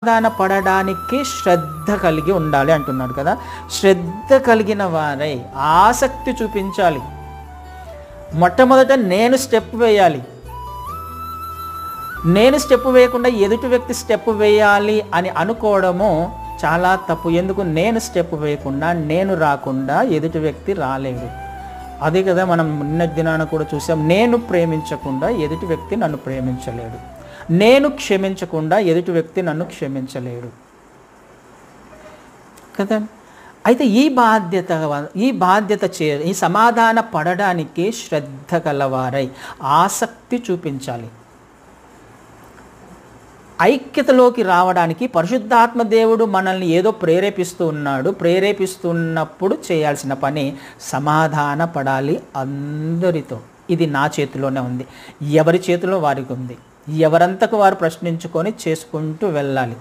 సమాధాన పడడానికి శ్రద్ధ కలిగి ఉండాలి అంటున్నాడు కదా. శ్రద్ధ కలిగిన వారై ఆసక్తి చూపించాలి. మొట్టమొదట నేను స్టెప్ వేయాలి. నేను స్టెప్ వేయకుండా ఎదుటి వ్యక్తి స్టెప్ వేయాలి అని అనుకోవడము చాలా తప్పు. ఎందుకు? నేను స్టెప్ వేయకుండా, నేను రాకుండా ఎదుటి వ్యక్తి రాలేడు. అదే కదా మనం నిన్న దినాన కూడా చూసాం. నేను ప్రేమించకుండా ఎదుటి వ్యక్తి నన్ను ప్రేమించలేడు. నేను క్షమించకుండా ఎదుటి వ్యక్తి నన్ను క్షమించలేడు కదా. అయితే ఈ బాధ్యత ఈ సమాధాన పడడానికి శ్రద్ధ కలవారై ఆసక్తి చూపించాలి. ఐక్యతలోకి రావడానికి పరిశుద్ధాత్మ దేవుడు మనల్ని ఏదో ప్రేరేపిస్తున్నప్పుడు చేయాల్సిన పని సమాధాన పడాలి అందరితో. ఇది నా చేతిలోనే ఉంది. ఎవరి చేతిలో వారికి ఉంది. ఎవరంతకు వారు ప్రశ్నించుకొని చేసుకుంటూ వెళ్ళాలి.